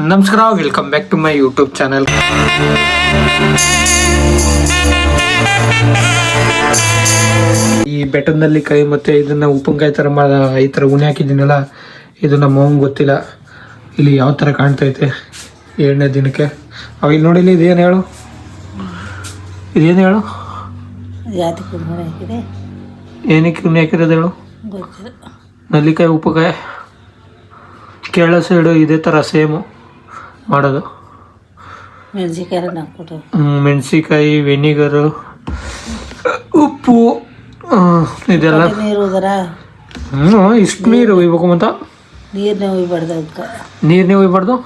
ನಮಸ್ಕಾರ, welcome back to my YouTube channel. ಈ ಬೆಟ್ಟದಲ್ಲಿ ಕೈ ಮತ್ತೆ ಇದನ್ನ ಉಪ್ಪಿನಕಾಯಿ ಥರ ಈ ಥರ ಉಣೆ ಹಾಕಿದ್ದೀನಲ್ಲ, ಇದು ನಮ್ಮ ಅವ್ವಂಗೆ ಗೊತ್ತಿಲ್ಲ. ಇಲ್ಲಿ ಯಾವ ಥರ ಕಾಣ್ತೈತೆ 7ನೇ ದಿನಕ್ಕೆ. ಅವ ಇಲ್ಲಿ ನೋಡಿಲ್ಲ, ಇದೇನು ಹೇಳು, ಇದೇನು ಹೇಳು, ಏನಕ್ಕೆ ಉಣ್ಣೆ ಹಾಕಿರೋದು ಹೇಳು. ನಲ್ಲಿಕಾಯಿ ಉಪ್ಪುಕಾಯಿ ಕೇರಳ ಸೈಡು ಇದೇ ಥರ ಸೇಮು ಮಾಡೋದು. ಮೆಣಸಿಕಾಯಿ, ವೆನಿಗರು, ಉಪ್ಪು, ಇದೆಲ್ಲ. ಇಷ್ಟು ನೀರು ಒಯ್ಬೇಕು ಮತ್ತ ನೀರನ್ನೇ ಒಯ್ಬಾರ್ದು.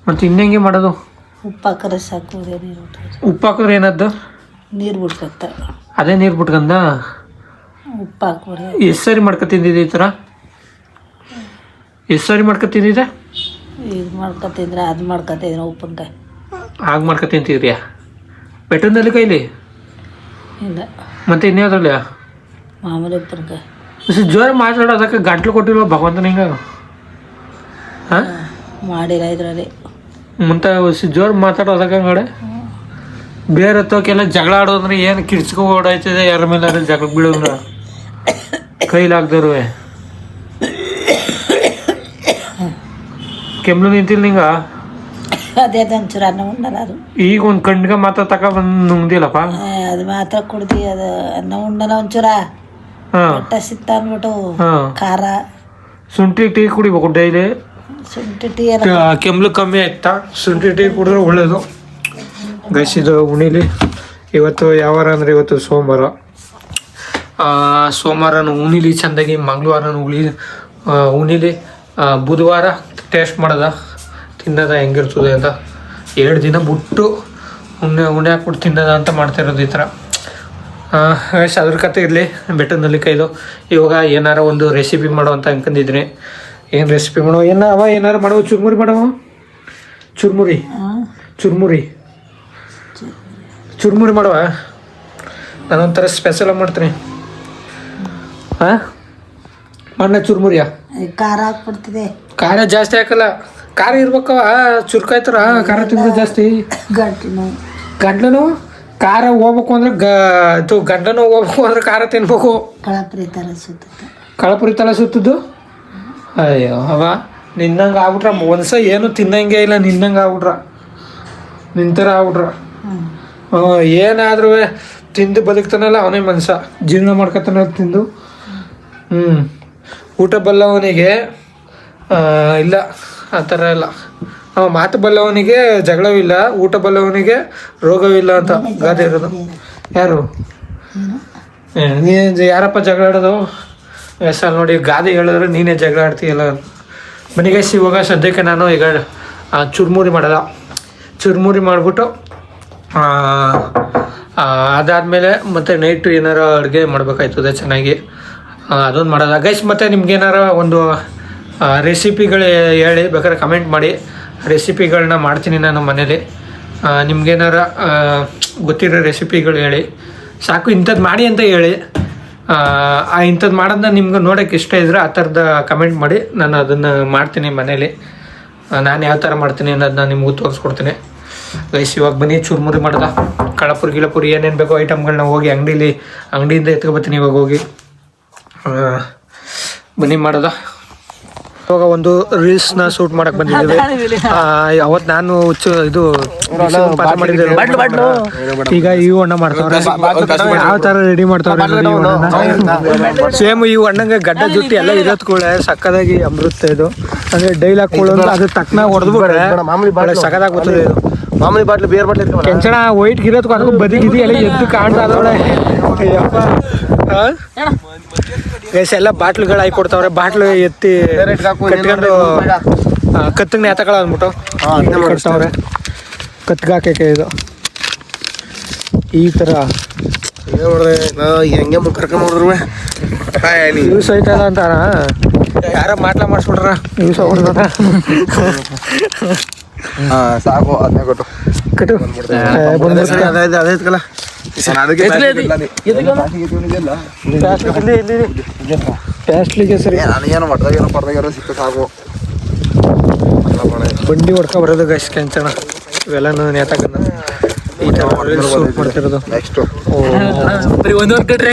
ಮತ್ತು ಇನ್ನೆಂಗೆ ಮಾಡೋದು? ಉಪ್ಪು ಹಾಕಿದ್ರೆ ಸಾಕು. ಉಪ್ಪು ಹಾಕಿದ್ರೆ ಏನದ್ದು? ನೀರು ಬಿಡ್ಕತ್ತ. ಅದೇ ನೀರು ಬಿಟ್ಕಂದ ಉಪ್ಪು ಹಾಕ್ಬಿಡ್ರಿ. ಎಷ್ಟು ಸರಿ ಮಾಡ್ಕೊತಿದ್ದಿದೆ ಈ ಥರ? ಎಷ್ಟು ಸರಿ ಮಾಡ್ಕೊತಿದ್ದಿದೆ? ಇದು ಮಾಡ್ಕೊತಿದ್ರೆ ಅದು ಮಾಡ್ಕೊತಿದ್ರೆ ಉಪ್ಪಿನಕಾಯಿ ಆಗ ಮಾಡ್ಕೊತಿಂತಿದ್ರಿಯಾ ಬೆಟ್ಟದಲ್ಲಿ ಕೈಲಿ? ಇಲ್ಲ. ಮತ್ತೆ ಇನ್ಯಾವ್ದ್ರಲ್ಲ ಮಾಮೂಲಿ ಉಪ್ಪಿನಕಾಯಿ. ಜೋರ ಮಾತಾಡೋದಕ್ಕೆ ಗಂಟ್ಲು ಕೊಟ್ಟಿಲ್ವ ಭಗವಂತನ ಹಿಂಗ? ಹಾಂ, ಮಾಡಿಲ್ಲ ಇದರಲ್ಲಿ. ಮುಂತೆ ಜೋರು ಮಾತಾಡೋದಕ್ಕೆ ಹಂಗಡೆ ಬೇರೆ ಹೊತ್ತೋಕೆಲ್ಲ ಜಗಳ ಆಡೋದ್ರೆ ಏನು ಕಿರ್ಚ್ಕೊ ಓಡಾಯ್ತದೆ, ಯಾರ ಮೇಲೆ ಜಗಳ ಬೀಳೋದ್ರ ಕೈಲಾಗ್ದರು. ಕೆಮ್ಲು ನಿಂತಿಲ್ಲ ನಿಂಗ? ಅದೇ ಒಂಚೂರು ಅನ್ನ ಉಣ್ಣಲ್ಲ ಅದು. ಈಗ ಒಂದು ಕಣ್ಗೆ ಮಾತ್ರ ತಗೊಬಂದು ನುಂಗ್ದಿಲ್ಲಪ್ಪ. ಅದು ಮಾತ್ರ ಕುಡ್ದು ಅದು ಅನ್ನ ಉಣ್ಣಲ್ಲ ಒಂಚೂರ. ಹೊಟ್ಟ ಸಿತ್ತ ಅಂದ್ಬಿಟ್ಟು ಖಾರ ಶುಂಠಿ ಟೀ ಕುಡಿಬೇಕು ಡೈಲಿ. ಶುಂಠಿ ಟೀ ಕೆಮ್ಲು ಕಮ್ಮಿ ಆಯ್ತಾ? ಶುಂಠಿ ಟೀ ಕುಡಿದ್ರೆ ಒಳ್ಳೇದು. ಗೈಸಿದು ಉಣಿಲಿ. ಇವತ್ತು ಯಾವಾರ ಅಂದರೆ ಇವತ್ತು ಸೋಮವಾರನೂ ಉಣಿಲಿ ಚೆಂದಾಗಿ, ಮಂಗಳವಾರನೂ ಉಣಿಲಿ, ಬುಧವಾರ ಟೇಸ್ಟ್ ಮಾಡೋದ ತಿನ್ನೋದ ಹೆಂಗಿರ್ತದೆ ಅಂತ. 2 ದಿನ ಬಿಟ್ಟು ಉಣ್ಣೆ ಹಾಕ್ಬಿಟ್ಟು ತಿನ್ನೋದ ಅಂತ ಮಾಡ್ತಾಯಿರೋದು ಈ ಥರ. ಅದ್ರ ಕತೆ ಇರಲಿ. ಬೆಟ್ಟದಲ್ಲಿ ಕೈದು ಇವಾಗ ಏನಾರ ಒಂದು ರೆಸಿಪಿ ಮಾಡೋ ಅಂತ ಅನ್ಕೊಂಡಿದ್ದೀನಿ. ಏನು ರೆಸಿಪಿ ಮಾಡೋ? ಏನಾರು ಮಾಡೋ? ಚುರ್ಮುರಿ ಮಾಡೋ? ಚುರ್ಮುರಿ ಮಾಡುವ. ನಾನೊಂಥರ ಸ್ಪೆಷಲಾಗಿ ಮಾಡ್ತೀನಿ. ಹಾಂ, ಮಣ್ಣ ಚುರ್ಮುರಿಯ ಖಾರ ಹಾಕ್ಬಿಡ್ತಿದೆ. ಖಾರ ಜಾಸ್ತಿ ಹಾಕಲ್ಲ, ಖಾರ ಇರ್ಬೇಕವ. ಚುರ್ಕಾಯ್ತಾರ ಖಾರ ತಿಂದ್ರೆ ಜಾಸ್ತಿ ಗಂಟ್ಲು ಖಾರ ಹೋಗ್ಬೇಕು ಅಂದ್ರೆ ಗಂಟಲು ಹೋಗ್ಬೇಕು ಅಂದ್ರೆ ಖಾರ ತಿನ್ಬೇಕು. ಕಳಪುರಿ ತಲೆ ಸುತ್ತದ್ದು. ಅಯ್ಯೋ ಅವ ನಿನ್ನಂಗೆ ಆಗ್ಬಿಟ್ರ ಒಂದ್ಸ ಏನು ತಿನ್ನಂಗೆ ಇಲ್ಲ. ನಿನ್ನಂಗೆ ಆಗ್ಬಿಟ್ರ, ನಿಂತರ ಆಗ್ಬಿಟ್ರ. ಏನಾದ್ರೂ ತಿಂದು ಬದುಕ್ತಾನಲ್ಲ ಅವನೇ ಮನುಷ್ಯ, ಜೀವನ ಮಾಡ್ಕೊತಾನ ತಿಂದು. ಊಟ ಬಲ್ಲವನಿಗೆ ಇಲ್ಲ ಆ ಥರ ಎಲ್ಲ. ಮಾತು ಬಲ್ಲವನಿಗೆ ಜಗಳವಿಲ್ಲ, ಊಟ ಬಲ್ಲವನಿಗೆ ರೋಗವಿಲ್ಲ ಅಂತ ಗಾದೆ ಇರೋದು. ಯಾರು ಯಾರಪ್ಪ ಜಗಳ ಆಡೋದು? ಹೆಸರು ನೋಡಿ ಗಾದೆ ಹೇಳಿದ್ರೆ ನೀನೇ ಜಗಳ ಆಡ್ತೀಯಲ್ಲ. ಮನೆಗೆ ಇವಾಗ ಸದ್ಯಕ್ಕೆ ನಾನು ಈಗ ಚುರ್ಮುರಿ ಮಾಡೋದ. ಚುರ್ಮುರಿ ಮಾಡಿಬಿಟ್ಟು ಅದಾದಮೇಲೆ ಮತ್ತು ನೈಟು ಏನಾರು ಅಡುಗೆ ಮಾಡಬೇಕಾಯ್ತದೆ ಚೆನ್ನಾಗಿ, ಅದೊಂದು ಮಾಡೋದ ಗೈಸ್. ಮತ್ತು ನಿಮ್ಗೇನಾರ ಒಂದು ರೆಸಿಪಿಗಳು ಹೇಳಿ, ಬೇಕಾದ್ರೆ ಕಮೆಂಟ್ ಮಾಡಿ. ರೆಸಿಪಿಗಳನ್ನ ಮಾಡ್ತೀನಿ ನಾನು ಮನೇಲಿ. ನಿಮ್ಗೇನಾರ ಗೊತ್ತಿರೋ ರೆಸಿಪಿಗಳು ಹೇಳಿ ಸಾಕು. ಇಂಥದ್ದು ಮಾಡಿ ಅಂತ ಹೇಳಿ. ಇಂಥದ್ದು ಮಾಡೋದನ್ನ ನಿಮ್ಗೆ ನೋಡೋಕ್ಕೆ ಇಷ್ಟ ಇದ್ದರೆ ಆ ಥರದ ಕಮೆಂಟ್ ಮಾಡಿ, ನಾನು ಅದನ್ನು ಮಾಡ್ತೀನಿ ಮನೇಲಿ. ನಾನು ಯಾವ ಥರ ಮಾಡ್ತೀನಿ ಅನ್ನೋದನ್ನ ನಿಮಗೂ ತೋರಿಸ್ಕೊಡ್ತೀನಿ ಗೈಸ್. ಇವಾಗ ಬನ್ನಿ ಚುರ್ಮುರಿ ಮಾಡೋದ. ಗಿಳಪುರಿ ಏನೇನು ಬೇಕೋ ಐಟಮ್ಗಳನ್ನ ಹೋಗಿ ಅಂಗಡಿಯಿಂದ ಎತ್ಕೊಬತ್ತೀನಿ ಇವಾಗ ಹೋಗಿ. ಬನ್ನಿ ಮಾಡೋದ. ಇವಾಗ ಒಂದು ರೀಲ್ಸ್ನ ಶೂಟ್ ಮಾಡಕ್ಕೆ ಬಂದಿದ್ದೀವಿ. ಅವತ್ತು ನಾನು ಇದು ಮಾಡಿದ್ದೆ. ಈಗ ಈ ಅಣ್ಣ ಮಾಡ್ತಾವ್ರೆ. ಯಾವ ಥರ ರೆಡಿ ಮಾಡ್ತಾವ್ರೆ ಸೇಮ್ ಈ ಅಣ್ಣಂಗೆ ಗಡ್ಡ ಜುಟ್ಟಿ ಎಲ್ಲ ಇರೋದ್ ಕೂಡ ಸಕ್ಕದಾಗಿ ಅಮೃತ ಇದು. ಅಂದರೆ ಡೈಲಿ ಹಾಕೊಳ್ಳೋದು ಅದ್ರ ತಕ್ಕನಾಗ ಹೊಡೆದ್ಬಿಟ್ರೆ ಸಕ್ಕದಾಗಿ ಬರ್ತದೆ ಇದು. ಮಾಮೂಲಿ ಬಾಟ್ಲು ಬೇರೆ ಬಾಟ್ಲು ಕೆಂಚಣ ವೈಟ್ ಗಿರೋದಕ್ಕೂ ಅದಕ್ಕೂ ಬದಿಗಿದಿ ಎಲ್ಲ ಎದ್ದು ಕಾಣ್ತಾ ಅದೊಳೆ. ಗೈಸ್ ಎಲ್ಲ ಬಾಟ್ಲುಗಳು ಹಾಕಿ ಕೊಡ್ತಾವ್ರೆ. ಬಾಟ್ಲು ಎತ್ತಿ ಕಟ್ಕೊಂಡು ಕತ್ತಿಗೆ ನೇತಗಳು ಅಂದ್ಬಿಟ್ಟು ಕೊಡ್ತಾವ್ರೆ. ಕತ್ತಿಗೆ ಹಾಕಕ್ಕೆ ಇದು ಈ ಥರ ಹೆಂಗೆ ಕರ್ಕೊಂಡು ನೋಡಿದ್ರು ಯೂಸ್ ಆಯ್ತದ ಅಂತಾರ. ಯಾರ ಮಾಡಿಸ್ಬಿಟ್ರ ಯೂಸ್ ಆಗ್ಬಿಡ್ತಾರ. ಸಾಕು ಅದನ್ನೇ ಕಟ್ಟು ಅದೈತಲ್ಲ. ಪ್ಯಾಸ್ಟ್ಲಿಗೆ ಸರಿ ನನಗೇನು ಮಟ್ಟದಾಗೇನೋ ಪರದಾಗ್ಯಾರೋ ಸಿಕ್ಕ ಸಾಕು. ಬಂಡಿ ಹೊಡ್ಕೊ ಬರೋದು ಗೈಸ್ ಕೆಂಚಣ ಇವೆಲ್ಲನೂ ನೇತಾಕನ್ನ ಈ ಥರ ಶೂಟ್ ಮಾಡ್ತಿರೋದು. ನೆಕ್ಸ್ಟ್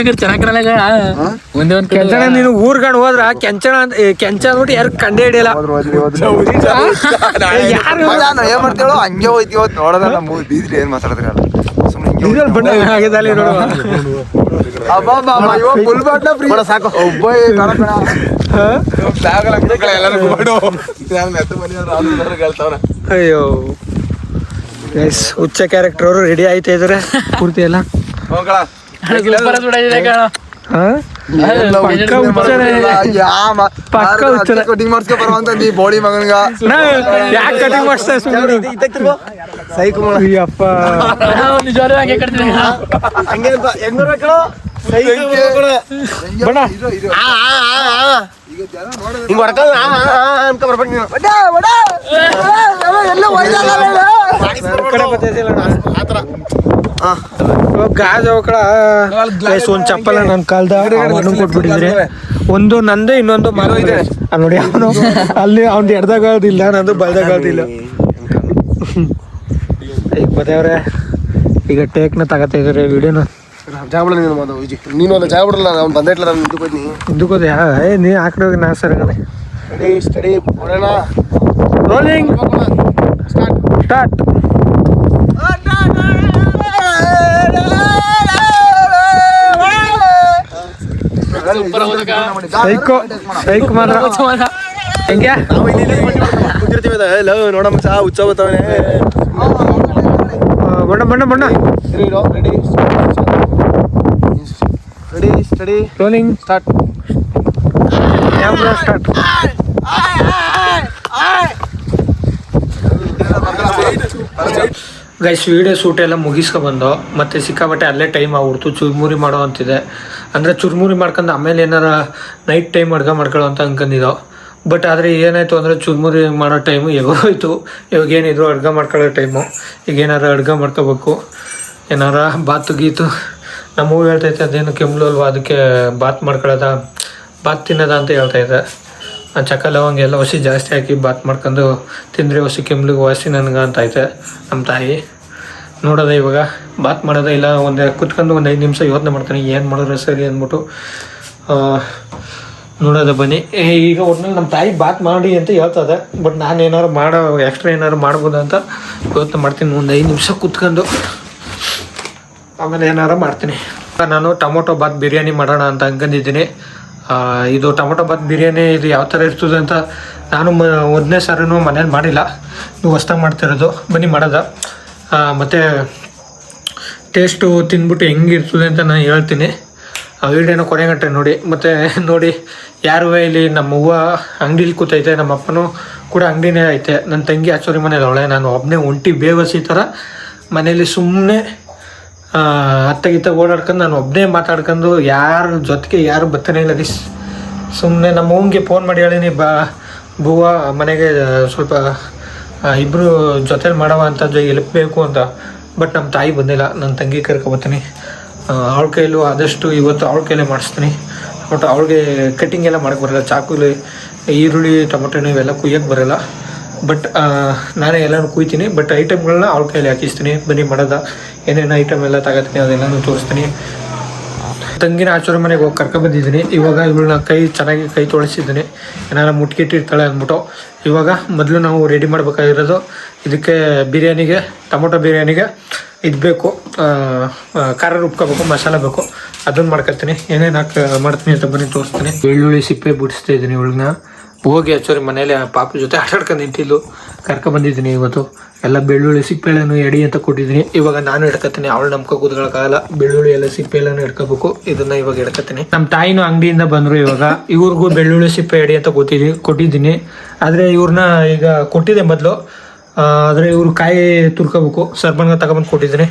ಕೆಂಚಣ ನೀನು ಊರ್ಗಂಡು ಹೋದ್ರ ಕೆಂಚಣ ಕೆಂಚ ಅಂದ್ಬಿಟ್ಟು ಯಾರು ಕಂಡೇ ಹಿಡಿಯಲ್ಲ. ಯಾರು ಏನ್ ಮಾಡ್ತೇಳೋ ಹಂಗೆ ಹೋಯ್ತೀವ ನೋಡೋದ ನಮ್ಮ ಬೀದ್ರಿ ಏನ್ ಮಾತಾಡಿದ್ರಿ ಅಲ್ಲ ಸುಮ್ಮನೆ ಬಣ್ಣ ಆಗಿದಲ್ಲಿ ನೋಡುವ ಸಾಕು ಒಬ್ಬ ಅಯ್ಯೋ ಗೈಸ್ ಹುಚ್ಚ ಕ್ಯಾರೆಕ್ಟರ್ ಅವರು ರೆಡಿ ಆಯ್ತಾ ಇದಾರೆ ಪೂರ್ತಿ ಎಲ್ಲ. ಕಟಿಂಗ್ ಮಾಡ್ಸ್ಕೊ ಬರುವಂತ ನೀ ಬೋಳಿ ಮಗನ್ಗ ಯಾಕೆ ಕಟಿಂಗ್ ಮಾಡಿಸ್ತಾ ಸೈಕು ಅಪ್ಪ ಬಣ್ಣ ಹಿಂಗ್ ಹೊಡ್ಕೊಂಡ್ ಅನ್ಕ ಬರ್ಬೇಕು ನೀನು ಗಾಜ್ ಅವಕಳ ಒಂದ್ ಚಪ್ಪಲ ನನ್ನ ಕಾಲ್ದ ಕೊಟ್ಬಿಟ್ಟಿದ್ರೆ ಒಂದು ನಂದು ಇನ್ನೊಂದು ಮರ ಇದೆ ನೋಡಿ ಅವನು ಅಲ್ಲಿ ಅವ್ನು ಎಡ್ದಾಗದಿಲ್ಲ ನಂದು ಬಲ್ದಾಗದಿಲ್ಲ. ಈಗ ಬತ್ತವ್ರೆ ಈಗ ಟೇಕ್ನ ತಗತಾ ಇದಾರೆ ವಿಡಿಯೋನ. ಜಾಬಳ ನೀನು ಅಲ್ಲ ಜಾಬಡಲ್ಲ ಅವ್ನು ಬಂದಿಟ್ಲ ನಾನು ಹಿಂದಕ್ಕೋದೆ ನೀ ಆಕಡೆ ಹೋಗಿ ನಾ ಸರ್ ಸ್ಟಡಿ ರೋಲಿಂಗ್ ಸ್ಟಾರ್ಟ್. ಸೈಕ್ ಮಾತ್ರ ಹೆಂಗೆ ಕೂತಿರ್ತೀವಿ ನೋಡಮ್ಮ ಚಾ ಹುಚ್ಚ ಬತ್ತವನೆ ಬಣ್ಣ ಬಣ್ಣ ಬಣ್ಣ ready study rolling start start. Guys video shoot ಎಲ್ಲ ಮುಗಿಸ್ಕೊಬಂದು ಮತ್ತೆ ಸಿಕ್ಕಾಬಟ್ಟೆ ಅಲ್ಲೇ ಟೈಮ್ ಆಗ್ಬಿಡ್ತು. ಚುರುಮುರಿ ಮಾಡೋ ಅಂತಿದೆ ಅಂದರೆ ಚುರುಮುರಿ ಮಾಡ್ಕೊಂಡು ಆಮೇಲೆ ಏನಾರ ನೈಟ್ ಟೈಮ್ ಮಾಡ್ಕೊಳ್ಳೋ ಅಂತ ಅನ್ಕೊಂಡಿದ್ದೋ. ಬಟ್ ಆದರೆ ಏನಾಯಿತು ಅಂದರೆ ಚುರುಮುರಿ ಮಾಡೋ ಟೈಮು ಎಗೋಯ್ತು. ಇವಾಗ ಏನಿದ್ರು ಅಡ್ಗೆ ಮಾಡ್ಕೊಳ್ಳೋ ಟೈಮು. ಈಗ ಏನಾರು ಅಡ್ಗೆ ಮಾಡ್ಕೋಬೇಕು, ಏನಾರ ಬಾತು ಗೀತು ನಮ್ಮ ಹೂವು ಹೇಳ್ತೈತೆ ಅದೇನು ಕೆಮ್ಲು ಅಲ್ವಾ ಅದಕ್ಕೆ ಬಾತ್ ಮಾಡ್ಕೊಳ್ಳೋದ ಬಾತ್ ತಿನ್ನೋದ ಅಂತ ಹೇಳ್ತಾಯಿದ್ದೆ. ಚಕ್ಕ ಲವಂಗ ಎಲ್ಲ ಹೊಸಿ ಜಾಸ್ತಿ ಹಾಕಿ ಬಾತ್ ಮಾಡ್ಕೊಂಡು ತಿಂದರೆ ಹೊಸಿ ಕೆಮ್ಲಿಗೆ ವಾಸಿ ನನಗೆ ಅಂತೈತೆ ನಮ್ಮ ತಾಯಿ. ನೋಡೋದ ಇವಾಗ ಬಾತ್ ಮಾಡೋದ ಇಲ್ಲ ಒಂದು ಕುತ್ಕೊಂಡು ಒಂದು 5 ನಿಮಿಷ ಯೋಚನೆ ಮಾಡ್ತಾನೆ ಏನು ಮಾಡಿದ್ರೆ ಸರಿ ಅಂದ್ಬಿಟ್ಟು ನೋಡೋದ ಬನ್ನಿ. ಈಗ ಒಟ್ನಲ್ಲಿ ನಮ್ಮ ತಾಯಿ ಬಾತ್ ಮಾಡಿ ಅಂತ ಹೇಳ್ತದೆ. ಬಟ್ ನಾನು ಏನಾರು ಮಾಡೋ ಎಕ್ಸ್ಟ್ರಾ ಏನಾರು ಮಾಡ್ಬೋದು ಅಂತ ಯೋಚನೆ ಮಾಡ್ತೀನಿ. ಒಂದು 5 ನಿಮಿಷ ಕುತ್ಕೊಂಡು ಆಮೇಲೆ ಏನಾರು ಮಾಡ್ತೀನಿ. ನಾನು ಟೊಮೊಟೊ ಬಾತ್ ಬಿರಿಯಾನಿ ಮಾಡೋಣ ಅಂತ ಅಂದ್ಕೊಂಡಿದ್ದೀನಿ. ಇದು ಟೊಮೊಟೊ ಬಾತ್ ಬಿರಿಯಾನಿ ಇದು ಯಾವ ಥರ ಇರ್ತದೆ ಅಂತ ನಾನು ಮೊದಲನೇ ಸಾರಿನೂ ಮನೇಲಿ ಮಾಡಿಲ್ಲ, ನೀವು ಹೊಸ್ದಾಗಿ ಮಾಡ್ತಿರೋದು. ಬನ್ನಿ ಮಾಡೋದ ಮತ್ತು ಟೇಸ್ಟು ತಿಂದ್ಬಿಟ್ಟು ಹೆಂಗಿರ್ತದೆ ಅಂತ ನಾನು ಹೇಳ್ತೀನಿ. ಆ ವೀಡಿಯೋನ ಕೊನೆಗಂಟೆ ನೋಡಿ. ಮತ್ತು ನೋಡಿ ಯಾರು ಇಲ್ಲಿ ನಮ್ಮ ಹೂವು ಅಂಗಡೀಲಿ ಕೂತೈತೆ, ನಮ್ಮ ಅಪ್ಪನೂ ಕೂಡ ಅಂಗಡಿನೇ ಐತೆ. ನನ್ನ ತಂಗಿ ಆಚೋರಿ ಮನೇಲಿ ಅವಳೆ, ನಾನು ಒಬ್ಬನೇ ಒಂಟಿ ಬೇವಸಿ ಥರ ಮನೇಲಿ ಸುಮ್ಮನೆ ಅತ್ತಗಿತ್ತ ಓಡಾಡ್ಕೊಂಡು ನಾನು ಒಬ್ಬನೇ ಮಾತಾಡ್ಕೊಂಡು ಯಾರ ಜೊತೆಗೆ ಯಾರು ಬರ್ತಾನೆ ಇಲ್ಲ. ಸುಮ್ಮನೆ ನಮ್ಮ ಅವ್ನಿಗೆ ಫೋನ್ ಮಾಡಿ ಹೇಳೀನಿ ಬೂವ ಮನೆಗೆ ಸ್ವಲ್ಪ ಇಬ್ಬರು ಜೊತೆಲಿ ಮಾಡವ ಅಂತ ಎಲ್ಪ್ ಬೇಕು ಅಂತ. ಬಟ್ ನಮ್ಮ ತಾಯಿ ಬಂದಿಲ್ಲ, ನನ್ನ ತಂಗಿ ಕರ್ಕೊಬರ್ತೀನಿ. ಅವಳ ಕೈಲೂ ಆದಷ್ಟು ಇವತ್ತು ಅವಳ ಕೈಲೇ ಮಾಡಿಸ್ತೀನಿ. ಬಟ್ ಅವಳಿಗೆ ಕಟ್ಟಿಂಗ್ ಎಲ್ಲ ಮಾಡೋಕ್ಕೆ ಬರೋಲ್ಲ, ಚಾಕುಲಿ ಈರುಳ್ಳಿ ಟೊಮೊಟೊ ಇವೆಲ್ಲ ಕುಯ್ಯೋಕ್ಕೆ ಬರೋಲ್ಲ. ಬಟ್ ನಾನೇ ಎಲ್ಲನೂ ಕುಯ್ತೀನಿ. ಬಟ್ ಐಟಮ್ಗಳನ್ನ ಅವಳ ಕೈಯಲ್ಲಿ ಹಾಕಿಸ್ತೀನಿ. ಬನ್ನಿ ಮಾಡೋದ ಏನೇನು ಐಟಮ್ ಎಲ್ಲ ತಗೋತೀನಿ ಅದೆಲ್ಲನೂ ತೋರಿಸ್ತೀನಿ. ತಂಗಿನ ಆಚೂರು ಮನೆಗೆ ಹೋಗಿ ಕರ್ಕೊಬಂದಿದ್ದೀನಿ. ಇವಾಗ ಇವಳನ್ನ ಚೆನ್ನಾಗಿ ಕೈ ತೊಳಿಸಿದ್ದೀನಿ, ಏನಾರ ಮುಟ್ಕಿಟ್ಟಿರ್ತಾಳೆ ಅಂದ್ಬಿಟ್ಟು. ಇವಾಗ ಮೊದಲು ನಾವು ರೆಡಿ ಮಾಡಬೇಕಾಗಿರೋದು ಇದಕ್ಕೆ ಬಿರಿಯಾನಿಗೆ, ಟೊಮೊಟೊ ಬಿರಿಯಾನಿಗೆ ಇದು ಬೇಕು, ಖಾರ ರುಬ್ಕೋಬೇಕು, ಮಸಾಲೆ ಬೇಕು. ಅದನ್ನು ಮಾಡ್ಕೊತೀನಿ. ಏನೇನು ಮಾಡ್ತೀನಿ ಅಂತ ಬನ್ನಿ ತೋರಿಸ್ತೀನಿ. ಬೆಳ್ಳುಳ್ಳಿ ಸಿಪ್ಪೆ ಬಿಡಿಸ್ತಾ ಇದ್ದೀನಿ. ಇವಳನ್ನ ಹೋಗಿ ಆಚೂರಿ ಮನೇಲಿ ಪಾಪ ಜೊತೆ ಆಟಾಡ್ಕೊಂಡು ನಿಂತಿದ್ದು ಕರ್ಕೊಬಂದಿದ್ದೀನಿ. ಇವತ್ತು ಎಲ್ಲ ಬೆಳ್ಳುಳ್ಳಿ ಸಿಪ್ಪೆಗಳನ್ನು ಎಡಿ ಅಂತ ಕೊಟ್ಟಿದ್ದೀನಿ. ಇವಾಗ ನಾನು ಹಿಡ್ಕೊತೀನಿ, ಅವಳು ನಮ್ಕೊ ಕೂತ್ಕೊಳ್ಳೋಕ್ಕಾಗಲ್ಲ. ಬೆಳ್ಳುಳ್ಳಿ ಎಲ್ಲ ಸಿಪ್ಪೆ ಎಲ್ಲನೂ ಹಿಡ್ಕೋಬೇಕು. ಇದನ್ನು ಇವಾಗ ಹಿಡ್ಕೊತೀನಿ. ನಮ್ಮ ತಾಯಿನೂ ಅಂಗಡಿಯಿಂದ ಬಂದರು. ಇವಾಗ ಇವ್ರಿಗೂ ಬೆಳ್ಳುಳ್ಳಿ ಸಿಪ್ಪೆ ಎಡಿ ಅಂತ ಕೊಟ್ಟಿದ್ದೀನಿ. ಆದರೆ ಇವ್ರನ್ನ ಈಗ ಕೊಟ್ಟಿದ್ದೆ ಮೊದಲು. ಆದರೆ ಇವರು ಕಾಯಿ ತುರ್ಕೋಬೇಕು, ಸರ್ಬನ್ಗೆ ತಗೊಬಂದು ಕೊಟ್ಟಿದ್ದೀನಿ.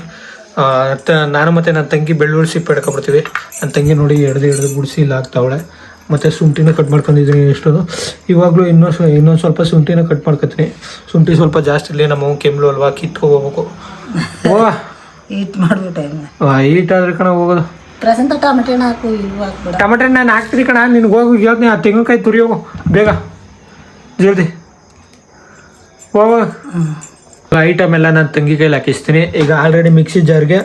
ನಾನು ಮತ್ತು ನನ್ನ ತಂಗಿ ಬೆಳ್ಳುಳ್ಳಿ ಸಿಪ್ಪೆ ಹಿಡ್ಕೊಬಿಡ್ತೀವಿ. ನನ್ನ ತಂಗಿ ನೋಡಿ ಹಿಡ್ದು ಬಿಡಿಸಿ ಇಲ್ಲ ಆಗ್ತಾವಳೆ. ಮತ್ತು ಶುಂಠಿನ ಕಟ್ ಮಾಡ್ಕೊಂಡಿದ್ದೀನಿ ಎಷ್ಟೊಂದು. ಇವಾಗಲೂ ಇನ್ನೊಂದು ಸ್ವಲ್ಪ ಶುಂಠಿನ ಕಟ್ ಮಾಡ್ಕೊತೀನಿ. ಶುಂಠಿ ಸ್ವಲ್ಪ ಜಾಸ್ತಿ ಇರಲಿ, ನಮ್ಮ ಅವ್ನು ಕೆಮ್ಲು ಅಲ್ವಾ, ಕಿತ್ಕೋಬೇಕು. ಈಟ್ ಮಾಡ್ಬಿಟ್ಟೆ ಈಟ್ ಆದ್ರೆ ಕಣ ಹೋಗೋದು. ಪ್ರೆಸೆಂಟ್ ಟೊಮೆಟೊ ಹಾಕು, ಇವು ಹಾಕ್ಬಿಡ. ಟೊಮೆಟೊ ನಾನು ಹಾಕ್ತೀನಿ ಕಣ, ನಿನ್ಗೆ ಹೋಗಿ ಹೇಳ್ತೀನಿ. ಆ ತೆಂಗಿನಕಾಯಿ ತುರಿಯೋ ಬೇಗ ಜಲ್ದಿ. ಐಟಮ್ ಎಲ್ಲ ನಾನು ತಂಗಿ ಕೈಲಿ ಹಾಕಿಸ್ತೀನಿ. ಈಗ ಆಲ್ರೆಡಿ ಮಿಕ್ಸಿ ಜಾರ್ಗೆ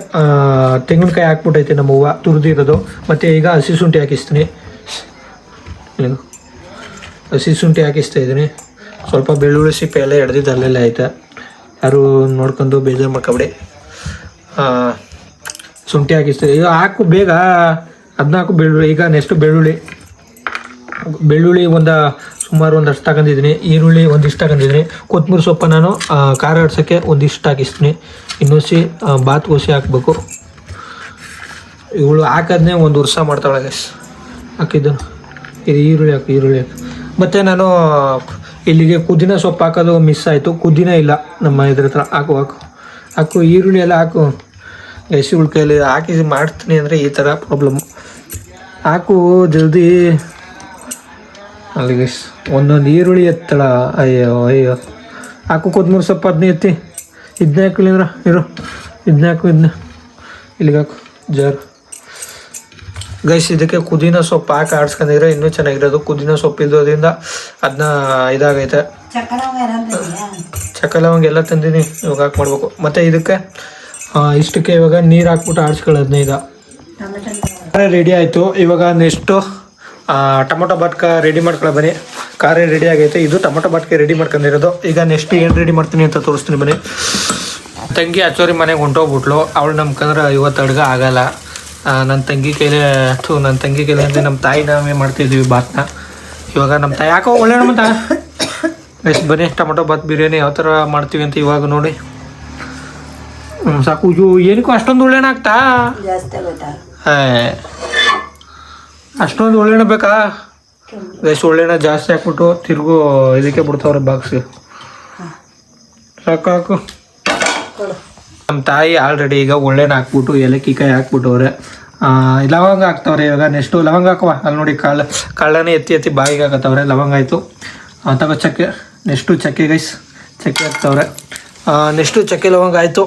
ತೆಂಗಿನಕಾಯಿ ಹಾಕ್ಬಿಟ್ಟೈತೆ ನಮ್ಮ ಹೂವು ತುರಿದಿರೋದು. ಮತ್ತು ಈಗ ಹಸಿ ಶುಂಠಿ ಹಾಕಿಸ್ತೀನಿ. ಹಸಿ ಶುಂಠಿ ಹಾಕಿಸ್ತಾ ಇದ್ದೀನಿ. ಸ್ವಲ್ಪ ಬೆಳ್ಳುಳ್ಳಿ ಸಿಪ್ಪೆ ಎಲ್ಲ ಎಡ್ದಿದ್ದು ಅಲ್ಲೆಲ್ಲ ಐತೆ, ಯಾರು ನೋಡ್ಕೊಂಡು ಬೇಜಾರು ಮಾಡ್ಕೊಬಿಡಿ. ಶುಂಠಿ ಹಾಕಿಸ್ತೀವಿ. ಈಗ ಹಾಕು ಬೇಗ, ಅದನ್ನ ಹಾಕು ಬೆಳ್ಳುಳ್ಳಿ. ಈಗ ನೆಕ್ಸ್ಟು ಬೆಳ್ಳುಳ್ಳಿ ಸುಮಾರು ಒಂದಷ್ಟು ತಗೊಂಡಿದ್ದೀನಿ. ಈರುಳ್ಳಿ ಒಂದಿಷ್ಟು ತಗೊಂಡಿದ್ದೀನಿ. ಕೊತ್ತಂಬರಿ ಸೊಪ್ಪು ನಾನು ಖಾರ ಆಡ್ಸೋಕ್ಕೆ ಒಂದಿಷ್ಟು ಹಾಕಿಸ್ತೀನಿ. ಇನ್ನೊಸಿ ಬಾತ್ ಹುಸಿ ಹಾಕಬೇಕು. ಇವಳು ಹಾಕೋದನ್ನೇ ಒಂದು ವರ್ಷ ಮಾಡ್ತಾಳೆ ಗೈಸ್. ಹಾಕಿದ್ದು ಇದು ಈರುಳ್ಳಿ ಹಾಕು. ಮತ್ತು ನಾನು ಇಲ್ಲಿಗೆ ಪುದೀನ ಸೊಪ್ಪು ಹಾಕೋದು ಮಿಸ್ ಆಯಿತು. ಪುದೀನ ಇಲ್ಲ ನಮ್ಮ ಇದ್ರ ಹತ್ರ. ಹಾಕು ಈರುಳ್ಳಿ ಎಲ್ಲ ಹಾಕು ಗೈಸ್. ಇವಳ ಕೈಯಲ್ಲಿ ಹಾಕಿ ಮಾಡ್ತೀನಿ ಅಂದರೆ ಈ ಥರ ಪ್ರಾಬ್ಲಮ್ಮು. ಹಾಕು ಜಲ್ದಿ. ಅಲ್ಲಿ ಗೈಸ್ ಒಂದೊಂದು ಈರುಳ್ಳಿ ಎತ್ತಳ. ಅಯ್ಯೋ ಹಾಕು ಕೊತ್ತಂಬರಿ ಸೊಪ್ಪು ಅದನ್ನೇ ಎತ್ತಿ. ಇದನ್ನೇ ಹಾಕಿಲ್ಲ ಇರು. ಇದನ್ನೇ ಹಾಕು. ಇಲ್ಲಿಗೆ ಹಾಕು ಜಾರು ಗೈಸ್. ಇದಕ್ಕೆ ಪುದೀನ ಸೊಪ್ಪು ಹಾಕಿ ಆಡ್ಸ್ಕೊಂಡಿದ್ರೆ ಇನ್ನೂ ಚೆನ್ನಾಗಿರೋದು. ಪುದೀನ ಸೊಪ್ಪು ಇರೋದ್ರಿಂದ ಅದನ್ನ ಇದಾಗೈತೆ. ಚಕ್ಕ ಲವಂಗ ಎಲ್ಲ ತಂದೀನಿ. ಇವಾಗ ಹಾಕಿ ಮಾಡ್ಬೇಕು. ಮತ್ತು ಇದಕ್ಕೆ ಇಷ್ಟಕ್ಕೆ ಇವಾಗ ನೀರು ಹಾಕ್ಬಿಟ್ಟು ಆಡ್ಸ್ಕೊಳ್ಳೋದನ್ನ. ಈಗ ರೆಡಿ ಆಯಿತು. ಇವಾಗ ನೆಕ್ಸ್ಟು ಟೊಮೊಟೊ ಬಾಟ್ಕ ರೆಡಿ ಮಾಡ್ಕೊಳ್ಳೋ ಬನ್ನಿ. ಖಾರ ರೆಡಿ ಆಗೈತೆ. ಇದು ಟೊಮೊಟೊ ಬಾಟ್ಗೆ ರೆಡಿ ಮಾಡ್ಕೊಂಡಿರೋದು. ಈಗ ನೆಕ್ಸ್ಟ್ ಏನು ರೆಡಿ ಮಾಡ್ತೀನಿ ಅಂತ ತೋರಿಸ್ತೀನಿ ಬನ್ನಿ. ತಂಗಿ ಅಚ್ಚೋರಿ ಮನೆಗೆ ಹೊಂಟೋಗ್ಬಿಟ್ಲು. ಅವಳು ನಮ್ಕಂದ್ರೆ ಇವತ್ತು ಅಡುಗೆ ಆಗಲ್ಲ. ನನ್ನ ತಂಗಿ ಕೈಲೇ ಅಂದರೆ ನಮ್ಮ ತಾಯಿ ನಾವೇ ಮಾಡ್ತಿದ್ವಿ ಬಾತ್ನ. ಇವಾಗ ನಮ್ಮ ತಾಯಿ ಯಾಕೋ ಒಳ್ಳೆ ಅಂತ ಎಷ್ಟು ಬನ್ನಿ ಟೊಮೊಟೊ ಬಾತ್ ಬಿರಿಯಾನಿ ಯಾವ ಥರ ಮಾಡ್ತೀವಿ ಅಂತ ಇವಾಗ ನೋಡಿ. ಸಾಕು. ಏನಕ್ಕೂ ಅಷ್ಟೊಂದು ಒಳ್ಳೆಣ್ಣ ಆಗ್ತಾ? ಅಷ್ಟೊಂದು ಒಳ್ಳೆಣ್ಣ ಬೇಕಾ ಗೈಸ್? ಒಳ್ಳೆಣ್ಣ ಜಾಸ್ತಿ ಹಾಕ್ಬಿಟ್ಟು ತಿರುಗು ಇದಕ್ಕೆ ಬಿಡ್ತಾವ್ರೆ ಬಾಕ್ಸ್ಗೆ. ಸಾಕು. ನಮ್ಮ ತಾಯಿ ಆಲ್ರೆಡಿ ಈಗ ಒಳ್ಳೆಣ್ಣ ಹಾಕ್ಬಿಟ್ಟು ಏಲಕ್ಕಿಕಾಯಿ ಹಾಕ್ಬಿಟ್ಟವ್ರೆ. ಲವಂಗ ಹಾಕ್ತವ್ರೆ. ಇವಾಗ ನೆಕ್ಸ್ಟು ಲವಂಗ ಹಾಕುವ. ಅಲ್ಲಿ ನೋಡಿ ಕಾಳನೇ ಎತ್ತಿ ಬಾಯಿಗೆ ಹಾಕತ್ತವ್ರೆ. ಲವಂಗ ಆಯಿತು. ತಗೋ ಚಕ್ಕೆ. ನೆಕ್ಸ್ಟು ಚಕ್ಕೆ ಗೈಸ್. ಚಕ್ಕೆ ಹಾಕ್ತವ್ರೆ. ನೆಕ್ಸ್ಟು ಚಕ್ಕೆ ಲವಂಗ ಆಯಿತು.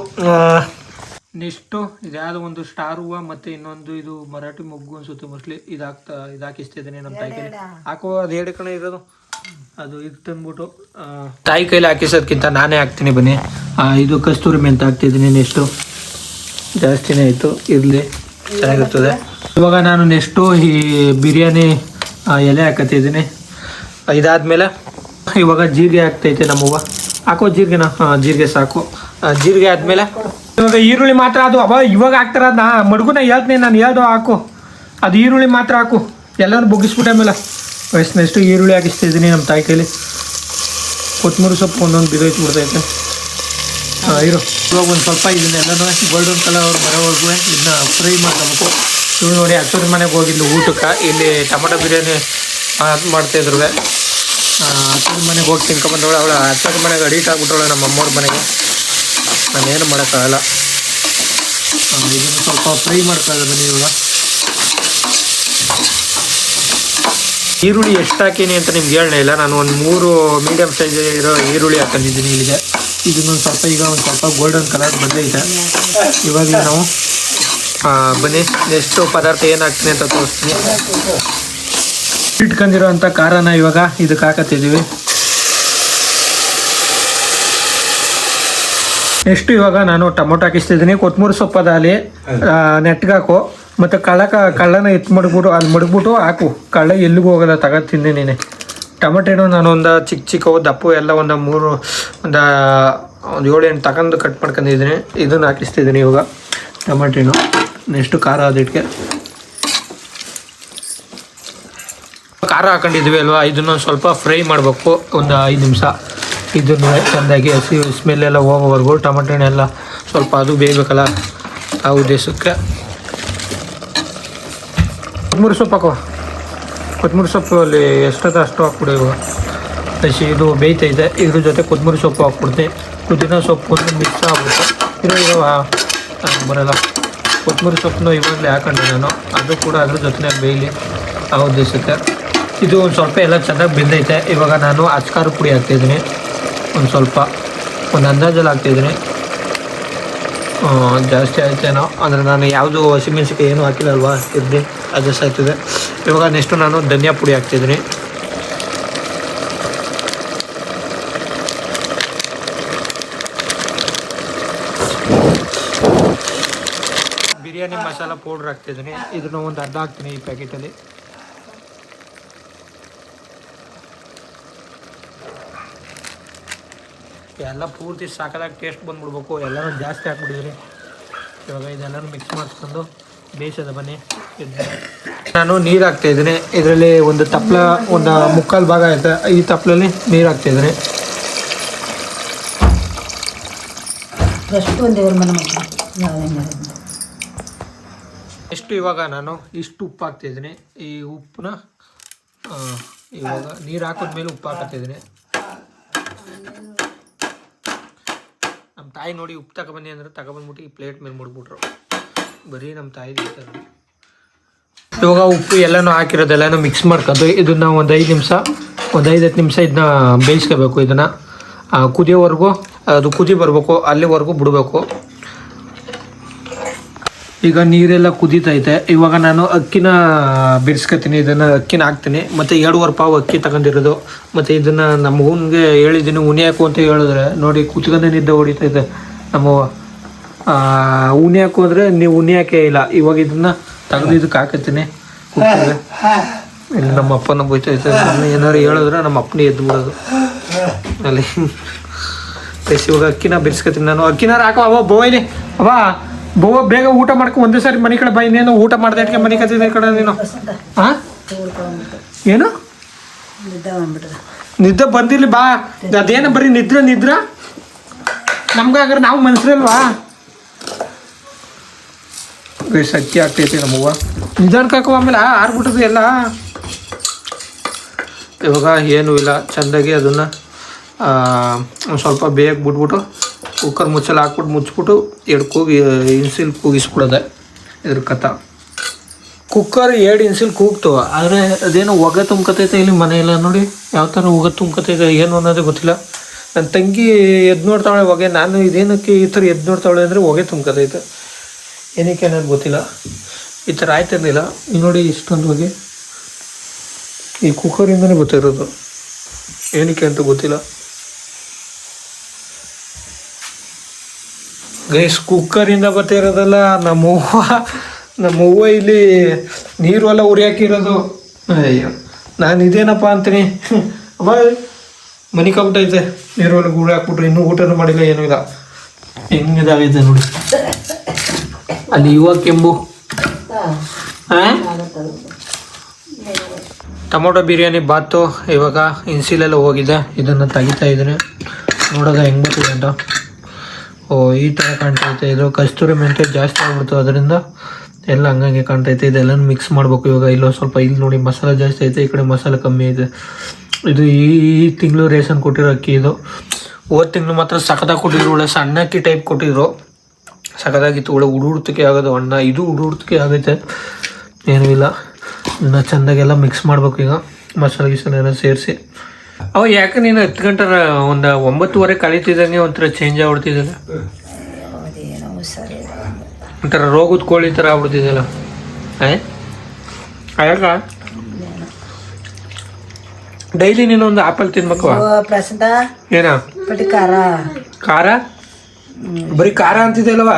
ನೆಕ್ಸ್ಟು ಇದ್ಯಾವುದೋ ಒಂದು ಸ್ಟಾರ್ ಹೂವು ಮತ್ತು ಇನ್ನೊಂದು ಇದು ಮರಾಠಿ ಮೊಗ್ಗು ಅನ್ಸುತ್ತೆ ಮೋಸ್ಟ್ಲಿ. ಇದು ಹಾಕಿಸ್ತಿದ್ದೀನಿ ನಮ್ಮ ತಾಯಿ ಕೈಲಿ. ಹಾಕೋ ಅದು 2 ಕಣೆ ಇರೋದು. ಅದು ಇದು ತಂದ್ಬಿಟ್ಟು ತಾಯಿ ಕೈಲಿ ಹಾಕಿಸೋದಕ್ಕಿಂತ ನಾನೇ ಹಾಕ್ತೀನಿ ಬನ್ನಿ. ಇದು ಕಸ್ತೂರಿ ಮೆಂತ ಹಾಕ್ತಿದ್ದೀನಿ. ನೆಕ್ಸ್ಟು ಜಾಸ್ತಿನೇ ಆಯಿತು. ಇರಲಿ, ಚೆನ್ನಾಗಿರ್ತದೆ. ಇವಾಗ ನಾನು ನೆಕ್ಸ್ಟು ಈ ಬಿರಿಯಾನಿ ಎಲೆ ಹಾಕತ್ತಿದ್ದೀನಿ. ಇದಾದಮೇಲೆ ಇವಾಗ ಜೀರಿಗೆ ಹಾಕ್ತೈತೆ ನಮ್ಮವ್ವ. ಹಾಕೋ ಜೀರಿಗೆನ. ಜೀರಿಗೆ ಸಾಕು. ಜೀರಿಗೆ ಆದಮೇಲೆ ಇವಾಗ ಈರುಳ್ಳಿ ಮಾತ್ರ. ಅದು ಇವಾಗ ಹಾಕ್ತಾರ. ಅದನ್ನ ಮಡುಗುನ ಹೇಳ್ತೀನಿ ನಾನು. ಹೇಳ್ದೋ ಹಾಕು. ಅದು ಈರುಳ್ಳಿ ಮಾತ್ರ ಹಾಕು. ಎಲ್ಲನೂ ಬೊಗ್ಗಿಸ್ಬಿಟ್ಟೆ ಆಮೇಲೆ ನೆಕ್ಸ್ಟು ಈರುಳ್ಳಿ ಹಾಕಿಸ್ತಿದ್ದೀನಿ ನಮ್ಮ ತಾಯಿ ಕೈಲಿ. ಕೊತ್ತಂಬರಿ ಸೊಪ್ಪು ಒಂದೊಂದು ಬಿದ್ದೋಯ್ತು ಬಿಡ್ತೈತೆ. ಇವಾಗ ಒಂದು ಸ್ವಲ್ಪ ಇದನ್ನೆಲ್ಲನೂ ಗೋಲ್ಡನ್ ಕಲರ್ ಬರೋವರೆಗೂ ಇದನ್ನ ಫ್ರೈ ಮಾಡ್ಕೋಬೇಕು. ಇವು ನೋಡಿ ಅಚ್ಚೂರಿ ಮನೆಗೆ ಹೋಗಿದ್ಲು ಊಟಕ್ಕೆ. ಇಲ್ಲಿ ಟೊಮೊಟೊ ಬಿರಿಯಾನಿ ಮಾಡ್ತಾಯಿದ್ರು. ಅಚ್ಚೂರಿ ಮನೆಗೆ ಹೋಗಿ ತಿನ್ಕೊಂಬಂದವಳು. ಅವಳು ಅಚ್ಚೂರಿ ಮನೆಗೆ ಅಡಿಟ್ ಆಗಿಬಿಟ್ಟವಳು ನಮ್ಮ ಅಮ್ಮವ್ರ ಮನೆಗೆ. ನಾನೇನು ಮಾಡೋಕ್ಕಾಗಲ್ಲ. ಇದನ್ನು ಸ್ವಲ್ಪ ಫ್ರೈ ಮಾಡ್ಕೊಳ್ಳೋದು ಬನ್ನಿ. ಇವಾಗ ಈರುಳ್ಳಿ ಎಷ್ಟು ಹಾಕೀನಿ ಅಂತ ನಿಮ್ಗೆ ಹೇಳಲೇ ಇಲ್ಲ. ನಾನು ಒಂದು 3 ಮೀಡಿಯಮ್ ಸೈಜ್ ಇರೋ ಈರುಳ್ಳಿ ಹಾಕೊಂಡಿದ್ದೀನಿ ಇಲ್ಲಿಗೆ. ಇದನ್ನೊಂದು ಸ್ವಲ್ಪ ಈಗ ಒಂದು ಸ್ವಲ್ಪ ಗೋಲ್ಡನ್ ಕಲರ್ ಬಂದೈತೆ. ಇವಾಗ ನಾವು ಬನ್ನಿ ನೆಕ್ಸ್ಟು ಪದಾರ್ಥ ಏನು ಹಾಕ್ತೀನಿ ಅಂತ ತೋರಿಸ್ತೀನಿ. ಇಟ್ಕೊಂಡಿರೋ ಅಂಥ ಖಾರನ ಇವಾಗ ಇದಕ್ಕೆ ಹಾಕತ್ತಿದ್ದೀವಿ. ನೆಕ್ಸ್ಟು ಇವಾಗ ನಾನು ಟೊಮೊಟೊ ಹಾಕಿಸ್ತಿದ್ದೀನಿ. ಕೊತ್ತಂಬರಿ ಸೊಪ್ಪದಲ್ಲಿ ನೆಟ್ಗೆ ಹಾಕು. ಮತ್ತು ಕಳ್ಳನ ಮಡಗ್ಬಿಟ್ಟು ಅಲ್ಲಿ ಮಡಗ್ಬಿಟ್ಟು ಹಾಕು. ಕಳ್ಳ ಎಲ್ಲಿಗೂ ಹೋಗೋಲ್ಲ, ತಗೊಂಡು ತಿಂದೆ ನೀನೆ. ಟೊಮೆಟೊನು ನಾನು ಒಂದು ಚಿಕ್ಕವು ದಪ್ಪು ಎಲ್ಲ ಒಂದು 7-8 ತಗೊಂಡು ಕಟ್ ಮಾಡ್ಕೊಂಡಿದ್ದೀನಿ. ಇದನ್ನು ಹಾಕಿಸ್ತಿದ್ದೀನಿ ಇವಾಗ ಟೊಮೆಟೊನು. ನೆಕ್ಸ್ಟು ಖಾರ ಅದಕ್ಕೆ ಖಾರ ಹಾಕೊಂಡಿದ್ವಿ ಅಲ್ವಾ. ಇದನ್ನೊಂದು ಸ್ವಲ್ಪ ಫ್ರೈ ಮಾಡಬೇಕು ಒಂದು 5 ನಿಮಿಷ. ಇದನ್ನು ಚೆಂದಾಗಿ ಹಸಿ ಸ್ಮೆಲ್ಲೆಲ್ಲ ಹೋಗೋವರೆಗೂ ಟೊಮೆಟೊನೆಲ್ಲ ಸ್ವಲ್ಪ ಅದು ಬೇಯಬೇಕಲ್ಲ ಆ ಉದ್ದೇಶಕ್ಕೆ. ಕೊತ್ತಂಬರಿ ಸೊಪ್ಪು ಹಾಕೋ. ಕೊತ್ತಂಬರಿ ಸೊಪ್ಪು ಅಲ್ಲಿ ಎಷ್ಟೊತ್ತು ಅಷ್ಟು ಹಾಕ್ಬಿಡು. ಇವಾಗ ಹಸಿ ಇದು ಬೇಯ್ತೈತೆ. ಇದ್ರ ಜೊತೆ ಕೊತ್ತಂಬರಿ ಸೊಪ್ಪು ಹಾಕ್ಬಿಡ್ತೀನಿ. ಪುದೀನ ಸೊಪ್ಪು ಒಂದು ಮಿಕ್ಸ್ ಆಗ್ಬಿಟ್ಟು ಬರೋಲ್ಲ. ಕೊತ್ತಂಬರಿ ಸೊಪ್ಪನ್ನು ಇವಾಗಲೇ ಹಾಕೊಂಡೆ ನಾನು. ಅದು ಕೂಡ ಅದ್ರ ಜೊತೆ ಬೇಯಲಿ ಆ ಉದ್ದೇಶಕ್ಕೆ. ಇದು ಒಂದು ಸ್ವಲ್ಪ ಎಲ್ಲ ಚೆನ್ನಾಗಿ ಬೆಂದೈತೆ. ಇವಾಗ ನಾನು ಅಚ್ಕಾರ ಪುಡಿ ಹಾಕ್ತಾಯಿದ್ದೀನಿ. ಒಂದು ಸ್ವಲ್ಪ ಒಂದು ಅಂದಾಜಲ್ಲಿ ಹಾಕ್ತಾಯಿದ್ದೀನಿ. ಜಾಸ್ತಿ ಆಯ್ತೇನೋ ಅಂದರೆ ನಾನು ಯಾವುದು ಹಸಿಮೆಣ್ಸಿಕಾಯಿ ಏನೂ ಹಾಕಿಲ್ಲ ಅಲ್ವಾ. ಇರಲಿ ಅಡ್ಜಸ್ಟ್ ಆಗ್ತದೆ. ಇವಾಗ ನೆಕ್ಸ್ಟು ನಾನು ಧನಿಯಾ ಪುಡಿ ಹಾಕ್ತಿದ್ದೀನಿ. ಬಿರಿಯಾನಿ ಮಸಾಲ ಪೌಡ್ರ್ ಹಾಕ್ತಿದ್ದೀನಿ. ಇದನ್ನ ಒಂದು ಅರ್ಧ ಹಾಕ್ತೀನಿ ಈ ಪ್ಯಾಕೆಟಲ್ಲಿ. ಎಲ್ಲ ಪೂರ್ತಿ ಸಾಕಾದಾಗ ಟೇಸ್ಟ್ ಬಂದ್ಬಿಡ್ಬೇಕು. ಎಲ್ಲನೂ ಜಾಸ್ತಿ ಹಾಕ್ಬಿಟ್ಟಿದ್ರಿ. ಇವಾಗ ಇದೆಲ್ಲನೂ ಮಿಕ್ಸ್ ಮಾಡಿಸ್ಕೊಂಡು ಬೇಯಿಸೋದ ಬನ್ನಿ. ನಾನು ನೀರು ಹಾಕ್ತಾಯಿದ್ದೀನಿ. ಇದರಲ್ಲಿ ಒಂದು ತಪ್ಪಲ ಒಂದು ಮುಕ್ಕಾಲು ಭಾಗ ಆಯ್ತು. ಈ ತಪ್ಪಲಲ್ಲಿ ನೀರು ಹಾಕ್ತಾಯಿದ್ದೀನಿ. ಎಷ್ಟು ಇವಾಗ ನಾನು ಇಷ್ಟು ಉಪ್ಪು ಹಾಕ್ತಾಯಿದ್ದೀನಿ. ಈ ಉಪ್ಪನ್ನ ಇವಾಗ ನೀರು ಹಾಕಿದ್ಮೇಲೆ ಉಪ್ಪು ಹಾಕತ್ತಿದ್ದೀನಿ. ನಮ್ಮ ತಾಯಿ ನೋಡಿ ಉಪ್ಪು ತಗೊಬನ್ನಿ ಅಂದ್ರೆ ತಗೊಬಂದ್ಬಿಟ್ಟು ಈ ಪ್ಲೇಟ್ ಮೇಲೆ ಮುಡ್ಬಿಟ್ರು. ಬರೀ ನಮ್ಮ ತಾಯಿ ಇರ್ತಾರೆ. ಇವಾಗ ಉಪ್ಪು ಎಲ್ಲನೂ ಹಾಕಿರೋದೆಲ್ಲನೂ ಮಿಕ್ಸ್ ಮಾಡ್ಕೊಂಡು ಇದನ್ನು ಒಂದು 5-10 ನಿಮಿಷ ಇದನ್ನ ಬೇಯಿಸ್ಕೋಬೇಕು. ಇದನ್ನು ಕುದಿಯೋವರೆಗೂ, ಅದು ಕುದಿ ಬರಬೇಕು, ಅಲ್ಲಿವರೆಗೂ ಬಿಡಬೇಕು. ಈಗ ನೀರೆಲ್ಲ ಕುದೀತೈತೆ. ಇವಾಗ ನಾನು ಅಕ್ಕಿನ ಬಿಡಿಸ್ಕೊತೀನಿ. ಇದನ್ನು ಅಕ್ಕಿನ ಹಾಕ್ತೀನಿ. ಮತ್ತು 2.5 ಪಾವು ಅಕ್ಕಿ ತಗೊಂಡಿರೋದು. ಮತ್ತು ಇದನ್ನು ನಮ್ಮ ಹೂನಿಗೆ ಹೇಳಿದ್ದೀನಿ ಉಣಿಯಾಕು ಅಂತ ಹೇಳಿದ್ರೆ ನೋಡಿ ಕುತ್ಕೊಂಡೇ ನಿದ್ದೆ ಹೊಡಿತೈತೆ. ನಮ್ಮ ಉಣಿಯಾಕು ಅಂದರೆ ನೀವು ಉಣಿಯಾಕೆ ಇಲ್ಲ. ಇವಾಗ ಇದನ್ನು ತೆಗೆದು ಇದಕ್ಕೆ ಹಾಕತ್ತೀನಿ ಕುಕ್ಕರ್ಗೆ. ಇಲ್ಲಿ ನಮ್ಮ ಅಪ್ಪನ ಬೈತೈತೆ. ಏನಾರು ಹೇಳಿದ್ರೆ ನಮ್ಮ ಅಪ್ಪನೇ ಎದ್ದು ಬಿಡೋದು ಅಲ್ಲಿ. ಇವಾಗ ಅಕ್ಕಿನ ಬಿಡಿಸ್ಕೊತೀನಿ ನಾನು. ಅಕ್ಕಿನಾರು ಹಾಕೋ ಅವ ಬೋಯ್ಲಿ ಬೋವ ಬೇಗ ಊಟ ಮಾಡ್ಕೊಂಡು ಒಂದೇ ಸಾರಿ ಮನೆ ಕಡೆ ಬಾ. ಇನ್ನೇನು ಊಟ ಮಾಡ್ದೆ ಇಟ್ಕೆ ಮನೆ ಕತ್ತಿದ್ದೆ ಕಡೆ ನೀನು. ಹಾಂ ಏನು ನಿದ್ದೆ ಬಂದಿಲ್ಲ ಬಾ. ಅದೇನು ಬರೀ ನಿದ್ರೆ ನಮ್ಗಾಗ್ರೆ ನಾವು ಮನ್ಸ್ರಲ್ವಾ. ಅಕ್ಕಿ ಆಗ್ತೈತಿ ನಮ್ಮವ್ವ ನಿಧಾನಕ್ಕೆ ಹಾಕುವ. ಆಮೇಲೆ ಆರ್ಬಿಟ್ಟದು ಎಲ್ಲ. ಇವಾಗ ಏನೂ ಇಲ್ಲ, ಚೆಂದಾಗಿ ಅದನ್ನು ಒಂದು ಸ್ವಲ್ಪ ಬೇಗ ಬಿಟ್ಬಿಟ್ಟು ಕುಕ್ಕರ್ ಮುಚ್ಚಲ ಹಾಕ್ಬಿಟ್ಟು ಮುಚ್ಚಿಬಿಟ್ಟು 2 ಕೂಗಿ ಇನ್ಸಿಲ್ ಕೂಗಿಸ್ಬಿಡೋದೆ. ಇದ್ರ ಕಥ ಕುಕ್ಕರ್ 2 ಇನ್ಸಿಲ್ ಕೂಗ್ತು. ಆದರೆ ಅದೇನೋ ಹೊಗೆ ತುಂಬ್ಕತೈತೆ ಇಲ್ಲಿ ಮನೆಯೆಲ್ಲ. ನೋಡಿ ಯಾವ ಥರ ಹೊಗೆ ತುಂಬ್ಕತೈತೆ ಏನು ಅನ್ನೋದೇ ಗೊತ್ತಿಲ್ಲ. ನನ್ನ ತಂಗಿ ಎದ್ದು ನೋಡ್ತಾಳೆ ಹೊಗೆ. ನಾನು ಇದೇನಕ್ಕೆ ಈ ಥರ ಎದ್ದು ನೋಡ್ತಾಳೆ ಅಂದರೆ ಹೊಗೆ ತುಂಬ್ಕತೈತೆ. ಏನಕ್ಕೆ ಅನ್ನೋದು ಗೊತ್ತಿಲ್ಲ. ಈ ಥರ ಆಯ್ತಿರ್ಲಿಲ್ಲ. ನೋಡಿ ಇಷ್ಟೊಂದು ಹೊಗೆ ಈ ಕುಕ್ಕರಿಂದನೇ ಗೊತ್ತಿರೋದು. ಏನಕ್ಕೆ ಅಂತ ಗೊತ್ತಿಲ್ಲ. ಗೈಸ್ ಕುಕ್ಕರಿಂದ ಬರ್ತಿರೋದಲ್ಲ. ನಮ್ಮವ್ವ ಇಲ್ಲಿ ನೀರು ಎಲ್ಲ ಉರಿ ಹಾಕಿರೋದು. ಅಯ್ಯೋ ನಾನು ಇದೇನಪ್ಪ ಅಂತೀನಿ. ಅಬ್ಬ ಮನೆ ಕಬಿಟ್ಟೈತೆ. ನೀರು ಎಲ್ಲ ಉರಿ ಹಾಕ್ಬಿಟ್ರೆ ಇನ್ನೂ ಊಟನೂ ಮಾಡಿಲ್ಲ, ಏನೂ ಇಲ್ಲ. ಹೆಂಗಿದಾಗೈತೆ ನೋಡಿ ಅಲ್ಲಿ ಇವಾಗ ಕೆಂಬು. ಟೊಮೊಟೊ ಬಿರಿಯಾನಿ ಬಾತು ಇವಾಗ ಇನ್ಸಿಲೆಲ್ಲ ಹೋಗಿದೆ. ಇದನ್ನು ತೆಗಿತಾ ಇದ್ದೀನಿ. ನೋಡೋದ ಹೆಂಗೆ ಬರ್ತಿದೆ ಅಂತ. ಓ ಈ ಥರ ಕಾಣ್ತೈತೆ. ಇದು ಕಸ್ತೂರಿ ಮೆಂತ್ಯ ಜಾಸ್ತಿ ಆಗ್ಬಿಡ್ತು, ಅದರಿಂದ ಎಲ್ಲ ಹಂಗಂಗೆ ಕಾಣ್ತೈತೆ. ಇದೆಲ್ಲನೂ ಮಿಕ್ಸ್ ಮಾಡಬೇಕು ಇವಾಗ. ಇಲ್ಲೊಂದು ಸ್ವಲ್ಪ ಇಲ್ಲಿ ನೋಡಿ ಮಸಾಲೆ ಜಾಸ್ತಿ ಐತೆ, ಈ ಕಡೆ ಮಸಾಲೆ ಕಮ್ಮಿ ಐತೆ. ಇದು ಈ ತಿಂಗಳು ರೇಷನ್ ಕೊಟ್ಟಿರೋ ಅಕ್ಕಿ. ಇದು ಹೋದ ತಿಂಗಳು ಮಾತ್ರ ಸಖತ್ತಾಗಿ ಕೊಟ್ಟಿದ್ರು. ಒಳ್ಳೆ ಸಣ್ಣ ಅಕ್ಕಿ ಟೈಪ್ ಕೊಟ್ಟಿದ್ರು. ಸಖತ್ತಾಗಿತ್ತು. ಒಳ್ಳೆ ಹುಡುಡ್ತಕ್ಕೆ ಆಗೋದು ಅಣ್ಣ. ಇದು ಹುಡುಡ್ತಕ್ಕೆ ಆಗೈತೆ. ಏನೂ ಇಲ್ಲ. ಇನ್ನು ಚೆಂದಾಗೆಲ್ಲ ಮಿಕ್ಸ್ ಮಾಡಬೇಕು ಈಗ. ಮಸಾಲೆ ಗಿಸಾಲೆ ಎಲ್ಲ ಸೇರಿಸಿ. ಅವ ಯಾಕೆ ನೀನು 10 ಗಂಟೆ ಒಂದು 9:30 ಕಳೀತಿದ್ದಂಗೆ ಒಂಥರ ಚೇಂಜ್ ಆಗ್ಬಿಡ್ತಿದ್ದಲ್ಲ. ಒಂಥರ ರೋಗದ ಕೋಳಿ ಥರ ಆಗ್ಬಿಡ್ತಿದ್ದಲ್ಲ. ಯಾಕ ಡೈಲಿ ನೀನೊಂದು ಆಪಲ್ ತಿನ್ಬೇಕು. ಏನ ಖಾರ ಬರೀ ಖಾರ ಅಂತಿದ್ದಲ್ವ.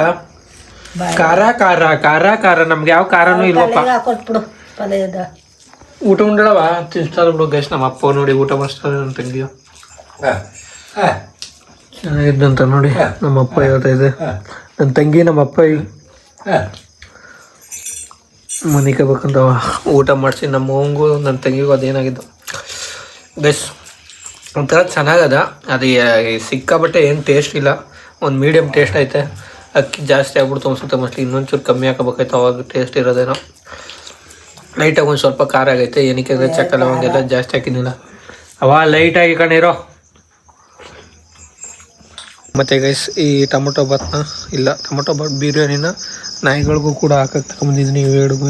ಖಾರ ಖಾರ ಖಾರ ಖಾರ. ನಮ್ಗೆ ಯಾವ ಖಾರನೂ ಇಲ್ವಪ್ಪ. ಊಟ ಉಂಡಳವ ತಿನ್ಸ್ತಾರೆ ಬಿಡು ಗೈಸ್. ನಮ್ಮ ಅಪ್ಪ ನೋಡಿ ಊಟ ಮಾಡಿಸ್ತಾರೆ. ನನ್ನ ತಂಗಿಯು ಚೆನ್ನಾಗಿದ್ದಂತ ನೋಡಿ ನಮ್ಮ ಅಪ್ಪ ಹೇಳ್ತಾ ಇದೆ. ನನ್ನ ತಂಗಿ ನಮ್ಮ ಅಪ್ಪ ಮನಿಕಬೇಕಂತ ಊಟ ಮಾಡಿಸಿ ನಮ್ಮ ಅವಂಗೂ ನನ್ನ ತಂಗಿಗೂ ಅದೇನಾಗಿದ್ದು ಗೈಸ್. ಒಂಥರ ಚೆನ್ನಾಗದ. ಅದು ಸಿಕ್ಕಾಬಟ್ಟೆ ಏನು ಟೇಸ್ಟ್ ಇಲ್ಲ. ಒಂದು ಮೀಡಿಯಮ್ ಟೇಸ್ಟ್ ಐತೆ. ಅಕ್ಕಿ ಜಾಸ್ತಿ ಆಗ್ಬಿಡ್ತು ಅನ್ಸುತ್ತೆ ಮೋಸ್ಟ್ಲಿ. ಇನ್ನೊಂಚೂರು ಕಮ್ಮಿ ಹಾಕಬೇಕಾಯ್ತು, ಅವಾಗ ಟೇಸ್ಟ್ ಇರೋದೇನೋ. ಲೈಟಾಗಿ ಒಂದು ಸ್ವಲ್ಪ ಖಾರ ಆಗೈತೆ. ಏನಕ್ಕೆ ಅಂದರೆ ಚಕ್ಕ ಲವಂಗೆಲ್ಲ ಜಾಸ್ತಿ ಹಾಕಿದ್ದಿಲ್ಲ. ಲೈಟಾಗಿ ಕಣಿರೋ. ಮತ್ತು ಗೈಸ್ ಈ ಟೊಮೊಟೊ ಬಾತ್ನ ಇಲ್ಲ ಟೊಮೊಟೊ ಬಾತ್ ಬಿರಿಯಾನಿನ ನಾಯಿಗಳಿಗೂ ಕೂಡ ಹಾಕಕ್ಕೆ ತಗೊಂಬಂದಿದ್ದೀನಿ. ಇವೆರಡಿಗೂ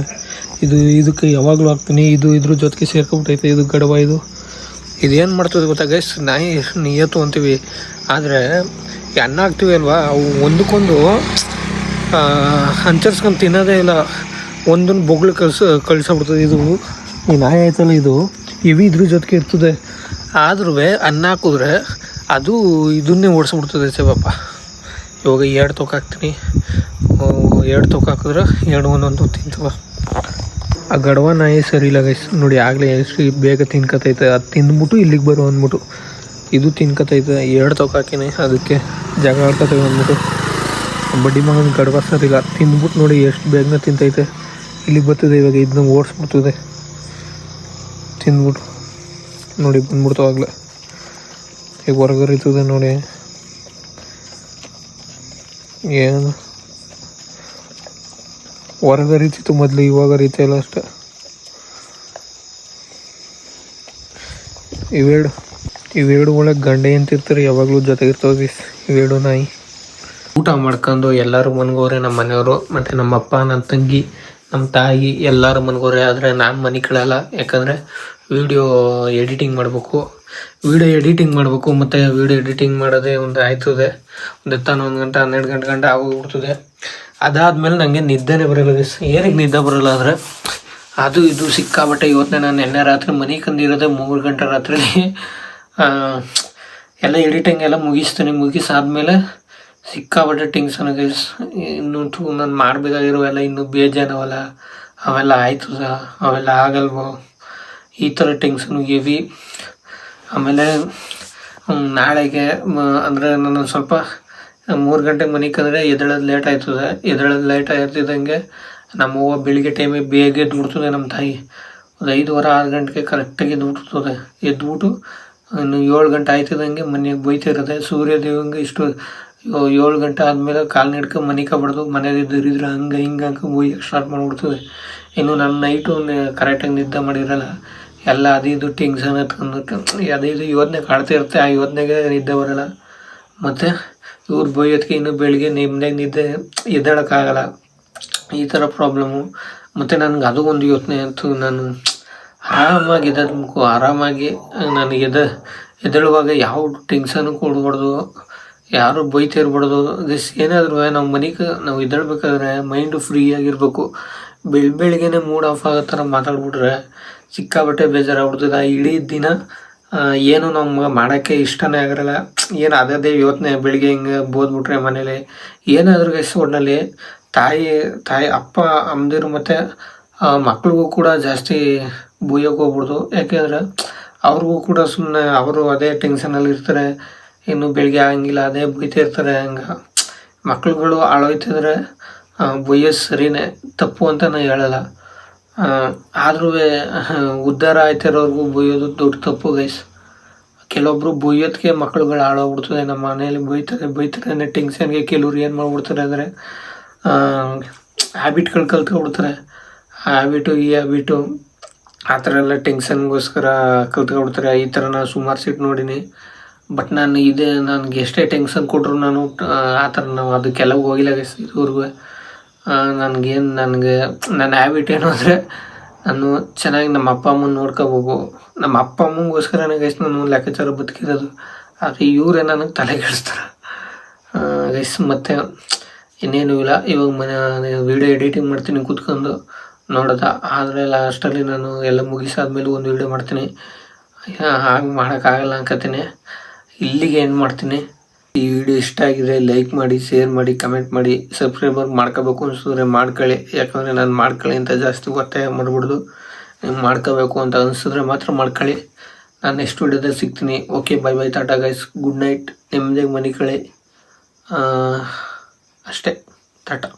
ಇದಕ್ಕೆ ಯಾವಾಗಲೂ ಹಾಕ್ತೀನಿ. ಇದ್ರ ಜೊತೆಗೆ ಸೇರ್ಕೊಂಬಿಟ್ಟೈತೆ. ಇದು ಗಡವ. ಇದೇನು ಮಾಡ್ತದೆ ಗೊತ್ತಾ ಗೈಸ್, ನಾಯಿ ನಿಯತ್ತು ಅಂತೀವಿ. ಆದರೆ ಅನ್ನ ಹಾಕ್ತೀವಿ ಅಲ್ವಾ, ಅವು ಒಂದಕ್ಕೊಂದು ಹಂಚರ್ಸ್ಕೊಂಡು ತಿನ್ನೋದೇ ಇಲ್ಲ. ಒಂದನ್ನು ಬೊಗಳು ಕಳಿಸ್ಬಿಡ್ತದೆ. ಇದು ಈ ನಾಯಿ ಆಯ್ತಲ್ಲ, ಇದು ಇದ್ರ ಜೊತೆಗೆ ಇರ್ತದೆ. ಆದ್ರೂ ಅನ್ನ ಹಾಕಿದ್ರೆ ಅದು ಇದನ್ನೇ ಓಡಿಸ್ಬಿಡ್ತದೆ ಸೇವಪ್ಪ. ಇವಾಗ 2 ತೊಕ್ ಹಾಕ್ತೀನಿ. ಎರಡು ತೂಕ ಹಾಕಿದ್ರೆ ಎರಡು ಒಂದೊಂದು ತಿಂತವ. ಆ ಗಡವ ನಾಯಿ ಸರಿ ಇಲ್ಲ ಗೈಸ್ ನೋಡಿ, ಆಗಲೇ ಎಷ್ಟು ಬೇಗ ತಿನ್ಕತೈತೆ. ಅದು ತಿಂದ್ಬಿಟ್ಟು ಇಲ್ಲಿಗೆ ಬರೋ ಅಂದ್ಬಿಟ್ಟು ಇದು ತಿನ್ಕತೈತೆ. ಎರಡು ತೂಕ ಹಾಕಿನಿ, ಅದಕ್ಕೆ ಜಾಗ ಆಡ್ಕತೈತೆ ಅಂದ್ಬಿಟ್ಟು. ಬಡ್ಡಿ ಮಗನ ಗಡವ ಸರಿ ಇಲ್ಲ, ತಿಂದ್ಬಿಟ್ಟು ನೋಡಿ ಎಷ್ಟು ಬೇಗನೆ ತಿಂತೈತೆ. ಇಲ್ಲಿಗೆ ಬರ್ತದೆ, ಇವಾಗ ಇದನ್ನ ಓಡಿಸ್ಬಿಡ್ತದೆ ತಿಂದ್ಬಿಟ್ಟು. ನೋಡಿ ಬಂದ್ಬಿಡ್ತಾವಾಗಲೇ ಈಗ ಹೊರಗರಿತದೆ ನೋಡಿ. ಏನು ಹೊರಗರಿತಿತ್ತು ಮೊದಲು, ಇವಾಗ ರೀತಿಯಲ್ಲ ಅಷ್ಟೆ. ಇವೆರಡು ಒಳಗೆ ಗಂಡೆ ಅಂತಿರ್ತಾರೆ, ಯಾವಾಗಲೂ ಜೊತೆಗಿರ್ತವೆ ಇವೆರಡು ನಾಯಿ. ಊಟ ಮಾಡ್ಕೊಂಡು ಎಲ್ಲರೂ ಮನ್ಗೋರೆ, ನಮ್ಮ ಮನೆಯವರು ಮತ್ತು ನಮ್ಮ ಅಪ್ಪ, ನನ್ನ ತಂಗಿ, ನಮ್ಮ ತಾಯಿ ಎಲ್ಲರೂ ಮನ್ಗೋರೆ. ಆದರೆ ನಾನು ಮನೆ ಕಳೆಯಲ್ಲ, ಯಾಕಂದರೆ ವೀಡಿಯೋ ಎಡಿಟಿಂಗ್ ಮಾಡಬೇಕು ಮತ್ತು ವೀಡಿಯೋ ಎಡಿಟಿಂಗ್ ಮಾಡೋದೇ ಒಂದು ಆಯ್ತದೆ. ಒಂದು 1 ಗಂಟೆ 12 ಗಂಟೆ ಆಗೋಗ್ಬಿಡ್ತದೆ. ಅದಾದಮೇಲೆ ನನಗೆ ನಿದ್ದೆನೇ ಬರೋಲ್ಲ. ಏನಕ್ಕೆ ನಿದ್ದೆ ಬರೋಲ್ಲ ಅಂದರೆ ಅದು ಇದು ಸಿಕ್ಕಾಬಟ್ಟೆ ಇವತ್ತೇ ನಾನು ನಿನ್ನೆ ರಾತ್ರಿ ಮನೆ ಕಂದಿರೋದೆ 3 ಗಂಟೆ ರಾತ್ರಿ. ಎಲ್ಲ ಎಡಿಟಿಂಗ್ ಎಲ್ಲ ಮುಗಿಸಾದ್ಮೇಲೆ ಸಿಕ್ಕಾಬಟ್ಟೆ ಟೆನ್ಷನ್ ಗೈಸ್. ಇನ್ನೂ ನಾನು ಮಾಡಬೇಕಾಗಿರೋವೆಲ್ಲ ಇನ್ನೂ ಬೇಜಾನವಲ್ಲ, ಅವೆಲ್ಲ ಆಯ್ತದ, ಅವೆಲ್ಲ ಆಗಲ್ವೋ, ಈ ಥರ ಟೆನ್ಷನ್ ಹೆವಿ. ಆಮೇಲೆ ನಾಳೆಗೆ ಅಂದರೆ ನಾನು ಸ್ವಲ್ಪ 3 ಗಂಟೆಗೆ ಮನೆ ಕಂದ್ರೆ ಎದ್ದೇಳೋದು ಲೇಟ್ ಆಯ್ತದೆ. ಲೇಟ್ ಆಗಿರ್ತಿದ್ದಂಗೆ ನಮ್ಮವ್ವ ಬೆಳಿಗ್ಗೆ ಟೈಮಿಗೆ ಬೇಗ ಎದ್ಬಿಡ್ತದೆ. ನಮ್ಮ ತಾಯಿ ಒಂದು 5:15 6 ಗಂಟೆಗೆ ಕರೆಕ್ಟಾಗಿ ಎದ್ಬಿಡ್ತದೆ. ಎದ್ಬಿಟ್ಟು ಇನ್ನು 7 ಗಂಟೆ ಆಯ್ತಿದ್ದಂಗೆ ಮನೆಗೆ ಬೈತಿರೋದೆ. ಸೂರ್ಯ ದೇವಂಗೆ ಇಷ್ಟು 7 ಗಂಟೆ ಆದಮೇಲೆ ಕಾಲು ಹಿಡ್ಕೊಂಡು ಮನೆ ಕಬಡ್ದು ಮನೇಲಿ ದರಿದ್ರೆ ಹಂಗೆ ಹಿಂಗೆ ಬೈಯಕ್ಕೆ ಸ್ಟಾರ್ಟ್ ಮಾಡಿಬಿಡ್ತದೆ. ಇನ್ನು ನನ್ನ ನೈಟು ಕರೆಕ್ಟಾಗಿ ನಿದ್ದೆ ಮಾಡಿರಲ್ಲ, ಎಲ್ಲ ಅದು ಟೆನ್ಷನ್ ಎತ್ಕೊಂಡ್ಬಿಟ್ಟು ಅದು ಯೋಚನೆ ಕಾಡ್ತಾ ಇರುತ್ತೆ. ಆ ಯೋಚನೆಗೆ ನಿದ್ದೆ ಬರೋಲ್ಲ. ಮತ್ತು ಇವ್ರು ಬೈಯೋದಕ್ಕೆ ಇನ್ನು ಬೆಳಿಗ್ಗೆ ನಿಮ್ಮದಾಗ ನಿದ್ದೆ ಎದ್ದೇಳೋಕ್ಕಾಗಲ್ಲ, ಈ ಥರ ಪ್ರಾಬ್ಲಮ್ಮು. ಮತ್ತು ನನಗೆ ಅದು ಒಂದು ಯೋಚನೆ ಅಂತೂ, ನಾನು ಆರಾಮಾಗಿ ಆರಾಮಾಗಿ ನಾನು ಎದ್ದೇಳುವಾಗ ಯಾವ ಟೆನ್ಷನು ಕೊಡಬಾರ್ದು, ಯಾರು ಬೈತಿರ್ಬಾರ್ದು. ಏನಾದರೂ ನಾವು ಎದ್ದೇಳ್ಬೇಕಾದ್ರೆ ಮೈಂಡು ಫ್ರೀ ಆಗಿರಬೇಕು. ಬೆಳಿಗ್ಗೆನೇ ಮೂಡ್ ಆಫ್ ಆಗೋ ಥರ ಮಾತಾಡ್ಬಿಟ್ರೆ ಸಿಕ್ಕಾಬಟ್ಟೆ ಬೇಜಾರಾಗ್ಬಿಡ್ತದೆ. ಇಡೀ ದಿನ ಏನು ನಮ್ಗೆ ಮಾಡೋಕ್ಕೆ ಇಷ್ಟನೇ ಆಗಿರಲ್ಲ. ಏನು ಅದೇ ಯೋಚನೆ, ಬೆಳಿಗ್ಗೆ ಹಿಂಗೆ ಬೋದ್ಬಿಟ್ರೆ ಮನೇಲಿ ಏನಾದರೂ ಒಟ್ಟಿನಲ್ಲಿ ತಾಯಿ ಅಪ್ಪ ಅಮ್ಮದಿರು ಮತ್ತು ಮಕ್ಳಿಗೂ ಕೂಡ ಜಾಸ್ತಿ ಬೈಯೋಕೆ ಹೋಗ್ಬಿಡ್ದು. ಯಾಕೆಂದರೆ ಅವ್ರಿಗೂ ಕೂಡ ಸುಮ್ಮನೆ ಅವರು ಅದೇ ಟೆನ್ಷನಲ್ಲಿ ಇರ್ತಾರೆ. ಇನ್ನು ಬೆಳಿಗ್ಗೆ ಆಗಂಗಿಲ್ಲ, ಅದೇ ಬೈತಿರ್ತಾರೆ. ಹಂಗೆ ಮಕ್ಳುಗಳು ಹಾಳೋಯ್ತಿದ್ರೆ ಬೈಯೋದು ಸರಿನೇ, ತಪ್ಪು ಅಂತ ನಾನು ಹೇಳಲ್ಲ. ಆದ್ರೂ ಉದ್ಧಾರ ಆಯ್ತಿರೋರ್ಗೂ ಬೈಯೋದು ದೊಡ್ಡ ತಪ್ಪು ಗೈಸ್. ಕೆಲವೊಬ್ರು ಬೈಯೋದಕ್ಕೆ ಮಕ್ಳುಗಳು ಹಾಳೋಗ್ಬಿಡ್ತದೆ. ನಮ್ಮ ಮನೇಲಿ ಬೈತಾರೆ ಟೆನ್ಷನ್ಗೆ ಕೆಲವ್ರು ಏನು ಮಾಡ್ಬಿಡ್ತಾರೆ ಅಂದರೆ ಹ್ಯಾಬಿಟ್ಗಳು ಕಲ್ತ್ಕೊಬಿಡ್ತಾರೆ. ಈ ಹ್ಯಾಬಿಟು ಆ ಥರ ಎಲ್ಲ ಟೆನ್ಷನ್ಗೋಸ್ಕರ ಕಲ್ತ್ಕೊಬಿಡ್ತಾರೆ. ಈ ಥರ ನಾನು ಸುಮಾರು ಸಿಟ್ಟು ನೋಡೀನಿ. ಬಟ್ ನನಗೆ ಎಷ್ಟೇ ಟೆನ್ಷನ್ ಕೊಟ್ಟರು ನಾನು ಆ ಥರ ಅದಕ್ಕೆಲ್ಲ ಹೋಗಿಲ್ಲ ಗೈಸ್ ಇದುವರೆಗೂ. ನನ್ನ ಹ್ಯಾಬಿಟ್ ಏನು ಅಂದರೆ ನಾನು ಚೆನ್ನಾಗಿ ನಮ್ಮ ಅಪ್ಪ ಅಮ್ಮನ ನೋಡ್ಕೋಬೇಕು. ನಮ್ಮ ಅಪ್ಪ ಅಮ್ಮಂಗೋಸ್ಕರನೇ ಗೈಸ್ ನಾನು ಲೆಕ್ಕಾಚಾರ ಬದುಕಿರೋದು. ಆದರೆ ಇವರೇ ನನಗೆ ತಲೆ ಕೆಡಿಸ್ತಾರೆ ಗೈಸ್. ಮತ್ತು ಇನ್ನೇನು ಇಲ್ಲ, ಇವಾಗ ವೀಡಿಯೋ ಎಡಿಟಿಂಗ್ ಮಾಡ್ತೀನಿ ಕೂತ್ಕೊಂಡು ನೋಡೋದ. ಆದರೆ ಲಾಸ್ಟಲ್ಲಿ ನಾನು ಎಲ್ಲ ಮುಗಿಸಾದ್ಮೇಲೆ ಒಂದು ವೀಡಿಯೋ ಮಾಡ್ತೀನಿ. ಹಾಗೆ ಮಾಡೋಕ್ಕಾಗಲ್ಲ ಅನ್ಕೋತೀನಿ. ಇಲ್ಲಿಗೆ ಏನು ಮಾಡ್ತೀನಿ. ಈ ವಿಡಿಯೋ ಇಷ್ಟ ಆಗಿದ್ರೆ ಲೈಕ್ ಮಾಡಿ, ಶೇರ್ ಮಾಡಿ, ಕಮೆಂಟ್ ಮಾಡಿ. ಸಬ್ಸ್ಕ್ರೈಬರ್ ಮಾಡ್ಕೋಬೇಕು ಅನಿಸಿದ್ರೆ ಮಾಡ್ಕೊಳ್ಳಿ. ಯಾಕಂದರೆ ನಾನು ಮಾಡ್ಕೊಳ್ಳಿ ಅಂತ ಜಾಸ್ತಿ ಒತ್ತಾಯ ಮಾಡ್ಬಿಡ್ದು. ನೀವು ಮಾಡ್ಕೋಬೇಕು ಅಂತ ಅನಿಸಿದ್ರೆ ಮಾತ್ರ ಮಾಡ್ಕೊಳ್ಳಿ. ನಾನು ನೆಕ್ಸ್ಟ್ ವಿಡಿಯೋದಲ್ಲಿ ಸಿಗ್ತೀನಿ. Okay, bye bye, Tata guys, good night. ನೆಮ್ಮದಿಯಾಗಿ ಮನೆ ಕಳಿ ಅಷ್ಟೇ, ಟಾಟಾ.